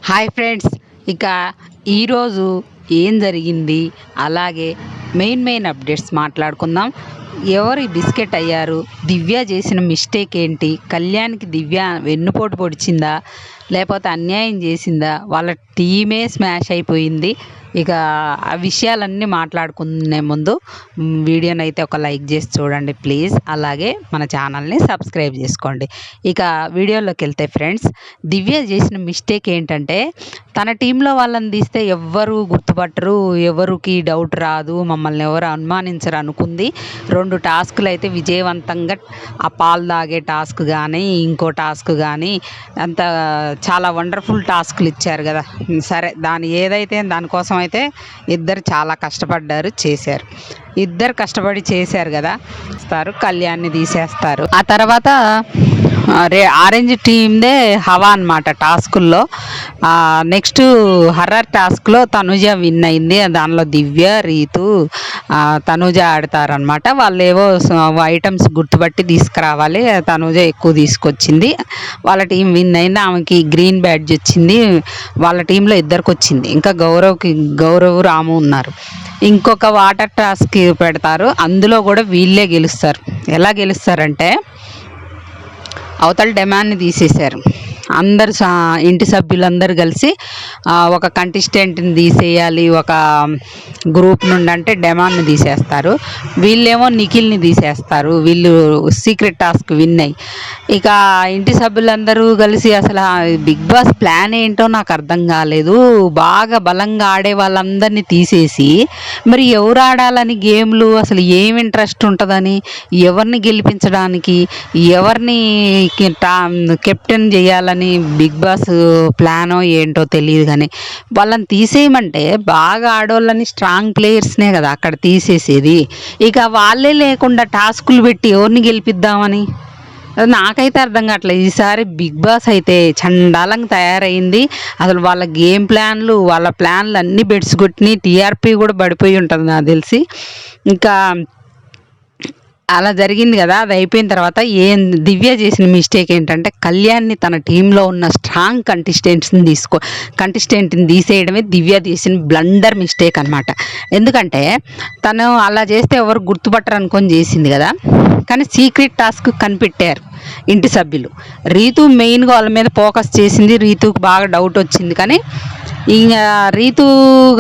Hi friends, ఇక ఈరోజు ఏం జరిగింది, అలాగే మెయిన్ అప్డేట్స్ మాట్లాడుకుందాం. ఎవరు బిస్కెట్ అయ్యారు, దివ్య చేసిన మిస్టేక్ ఏంటి, కళ్యాణ్కి దివ్య వెన్నుపోటు పొడిచిందా లేకపోతే అన్యాయం చేసిందా, వాళ్ళ టీమే స్మాష్ అయిపోయింది. ఇక ఆ విషయాలన్నీ మాట్లాడుకునే ముందు వీడియోని అయితే ఒక లైక్ చేసి చూడండి ప్లీజ్. అలాగే మన ఛానల్ని సబ్స్క్రైబ్ చేసుకోండి. ఇక వీడియోలోకి వెళ్తే ఫ్రెండ్స్, దివ్య చేసిన మిస్టేక్ ఏంటంటే తన టీంలో వాళ్ళని తీస్తే ఎవ్వరు గుర్తుపట్టరు, ఎవరికి డౌట్ రాదు, మమ్మల్ని ఎవరు అనుమానించరు అనుకుంది. 2 టాస్కులు అయితే విజయవంతంగా, ఆ పాలు తాగే టాస్క్ కానీ ఇంకో టాస్క్ కానీ అంత చాలా వండర్ఫుల్ టాస్క్లు ఇచ్చారు కదా. సరే, ఏదైతే దానికోసం అయితే ఇద్దరు చాలా కష్టపడ్డారు, చేశారు. ఇద్దరు కష్టపడి చేశారు కదా, కళ్యాణ్ని తీసేస్తారు. ఆ తర్వాత ఆరెంజ్ టీమ్దే హవా అనమాట టాస్కుల్లో. నెక్స్ట్ హర్రర్ టాస్క్లో తనుజ విన్ అయింది. దానిలో దివ్య, రీతు, తనుజ ఆడతారనమాట. వాళ్ళు ఏవో ఐటమ్స్ గుర్తుపట్టి తీసుకురావాలి. తనుజ ఎక్కువ తీసుకొచ్చింది, వాళ్ళ టీం విన్ అయింది. ఆమెకి గ్రీన్ బ్యాడ్జ్ వచ్చింది. వాళ్ళ టీంలో ఇద్దరికి వచ్చింది. ఇంకా గౌరవ్ రాము ఉన్నారు. ఇంకొక వాటర్ టాస్క్ పెడతారు, అందులో కూడా వీళ్ళే గెలుస్తారు. ఎలా గెలుస్తారంటే అవతల డిమాండ్ని తీసేశారు. అందరు ఇంటి సభ్యులందరూ కలిసి ఒక కంటెస్టెంట్ని తీసేయాలి ఒక గ్రూప్ నుండి అంటే డిమాండ్ని తీసేస్తారు. వీళ్ళేమో నిఖిల్ని తీసేస్తారు. వీళ్ళు సీక్రెట్ టాస్క్ విన్ అయ్యి. ఇక ఇంటి సభ్యులందరూ కలిసి అసలు బిగ్ బాస్ ప్లాన్ ఏంటో నాకు అర్థం కాలేదు. బాగా బలంగా ఆడే వాళ్ళందరినీ తీసేసి మరి ఎవరు ఆడాలని గేమ్లు, అసలు ఏం ఇంట్రెస్ట్ ఉంటుందని, ఎవరిని గెలిపించడానికి, ఎవరిని కెప్టెన్ చేయాలని బిగ్ బాస్ ప్లానో ఏంటో తెలియదు. కానీ వాళ్ళని తీసేయమంటే బాగా ఆడోళ్ళని, స్ట్రాంగ్ ప్లేయర్స్నే కదా అక్కడ తీసేసేది. ఇక వాళ్ళే లేకుండా టాస్కులు పెట్టి ఎవరిని గెలిపిద్దామని నాకైతే అర్థం కావట్లేదు. ఈసారి బిగ్ బాస్ అయితే చండాలంగా తయారైంది. అసలు వాళ్ళ గేమ్ ప్లాన్లు, వాళ్ళ ప్లాన్లు అన్నీ బెడ్స్ కొట్టినాయి. టీఆర్పీ కూడా పడిపోయి ఉంటుంది నాకు తెలిసి. ఇంకా అలా జరిగింది కదా. అది అయిపోయిన తర్వాత దివ్య చేసిన మిస్టేక్ ఏంటంటే కళ్యాణ్ని తన టీంలో ఉన్న స్ట్రాంగ్ కంటెస్టెంట్ని తీసేయడమే దివ్య చేసిన బ్లండర్ మిస్టేక్ అనమాట. ఎందుకంటే తను అలా చేస్తే ఎవరు గుర్తుపట్టరు అనుకొని చేసింది కదా. కానీ సీక్రెట్ టాస్క్ కనిపెట్టారు ఇంటి సభ్యులు. రీతు మెయిన్గా వాళ్ళ మీద ఫోకస్ చేసింది. రీతుకు బాగా డౌట్ వచ్చింది. కానీ ఇంకా రీతు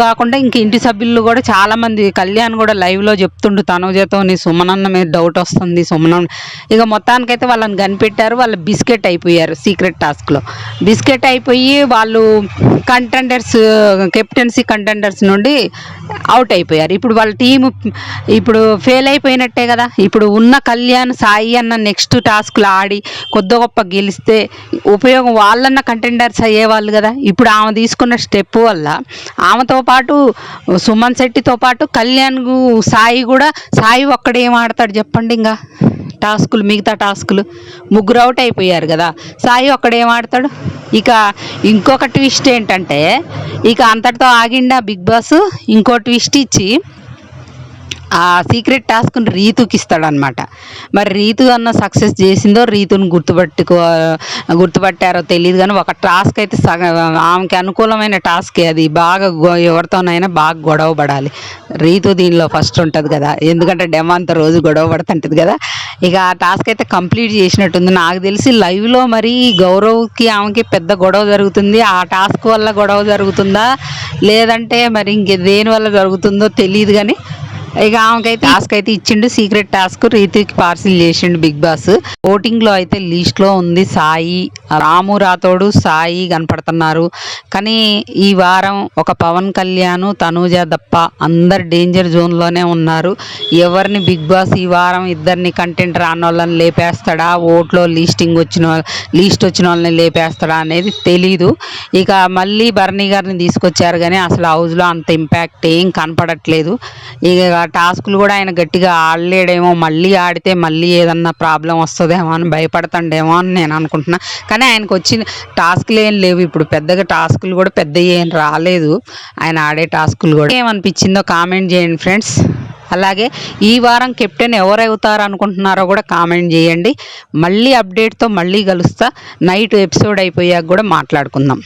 కాకుండా ఇంక ఇంటి సభ్యులు కూడా చాలామంది, కళ్యాణ్ కూడా లైవ్లో చెప్తుండు తనుజతో సుమనన్న మీద డౌట్ వస్తుంది, సుమనన్న. ఇక మొత్తానికైతే వాళ్ళని కనిపెట్టారు. వాళ్ళు బిస్కెట్ అయిపోయారు సీక్రెట్ టాస్క్లో. బిస్కెట్ అయిపోయి వాళ్ళు కెప్టెన్సీ కంటెండర్స్ నుండి అవుట్ అయిపోయారు. ఇప్పుడు వాళ్ళ టీము ఇప్పుడు ఫెయిల్ అయిపోయినట్టే కదా. ఇప్పుడు ఉన్న కళ్యాణ్, సాయి అన్న నెక్స్ట్ టాస్క్లు ఆడి కొద్ది గొప్ప గెలిస్తే ఉపయోగం, వాళ్ళన్న కంటెండర్స్ అయ్యేవాళ్ళు కదా. ఇప్పుడు ఆమె తీసుకున్న స్టెప్ వల్ల ఆమెతో పాటు సుమన్ శెట్టితో పాటు కళ్యాణ్, సాయి ఒక్కడేం ఆడతాడు చెప్పండి. ఇంకా మిగతా టాస్కులు ముగ్గురు అవుట్ అయిపోయారు కదా. సాయి ఒక్కడేం ఆడతాడు. ఇక ఇంకొక ట్విస్ట్ ఏంటంటే ఇక అంతటితో ఆగిండా బిగ్ బాస్. ఇంకో ట్విస్ట్ ఇచ్చి ఆ సీక్రెట్ టాస్క్ని రీతుకి ఇస్తాడనమాట. మరి రీతు అన్న సక్సెస్ చేసిందో, రీతుని గుర్తుపట్టారో తెలియదు. కానీ ఒక టాస్క్ అయితే ఆమెకి అనుకూలమైన టాస్కే అది. బాగా ఎవరితోనైనా బాగా గొడవ పడాలి. రీతు దీనిలో ఫస్ట్ ఉంటుంది కదా, ఎందుకంటే డెమాన్తో రోజు గొడవ పడుతుంటుంది కదా. ఇక ఆ టాస్క్ అయితే కంప్లీట్ చేసినట్టుంది నాకు తెలిసి. లైవ్లో మరి గౌరవ్కి ఆమెకి పెద్ద గొడవ జరుగుతుంది. ఆ టాస్క్ వల్ల గొడవ జరుగుతుందా లేదంటే మరి దేనివల్ల జరుగుతుందో తెలియదు. కానీ ఇక ఆమెకైతే టాస్క్ అయితే ఇచ్చిండు, సీక్రెట్ టాస్క్ రీతికి పార్సిల్ చేసిండు బిగ్ బాస్. ఓటింగ్లో అయితే లిస్ట్లో ఉంది సాయి, రాము రాతోడు, సాయి కనపడుతున్నారు. కానీ ఈ వారం ఒక పవన్ కళ్యాణ్, తనూజ తప్ప అందరు డేంజర్ జోన్లోనే ఉన్నారు. ఎవరిని బిగ్ బాస్ ఈ వారం ఇద్దరిని కంటెంట్ రాని వాళ్ళని లేపేస్తాడా, ఓట్లో లిస్ట్ వచ్చిన వాళ్ళని లేపేస్తాడా అనేది తెలీదు. ఇక మళ్ళీ బర్నీ గారిని తీసుకొచ్చారు కానీ అసలు హౌస్లో అంత ఇంపాక్ట్ ఏం కనపడట్లేదు. ఇక టాస్కులు కూడా ఆయన గట్టిగా ఆడలేడేమో, మళ్ళీ ఆడితే మళ్ళీ ఏదన్నా ప్రాబ్లం వస్తుందేమో అని భయపడతాడేమో అని నేను అనుకుంటున్నా. కానీ ఆయనకు వచ్చిన టాస్కులు ఏం లేవు ఇప్పుడు, పెద్దగా టాస్కులు కూడా పెద్ద ఏం రాలేదు ఆయన ఆడే టాస్కులు కూడా. ఏమనిపించిందో కామెంట్ చేయండి ఫ్రెండ్స్. అలాగే ఈ వారం కెప్టెన్ ఎవరవుతారు అనుకుంటున్నారో కూడా కామెంట్ చేయండి. మళ్ళీ అప్డేట్తో మళ్ళీ కలుస్తా. నైట్ ఎపిసోడ్ అయిపోయాక కూడా మాట్లాడుకుందాం.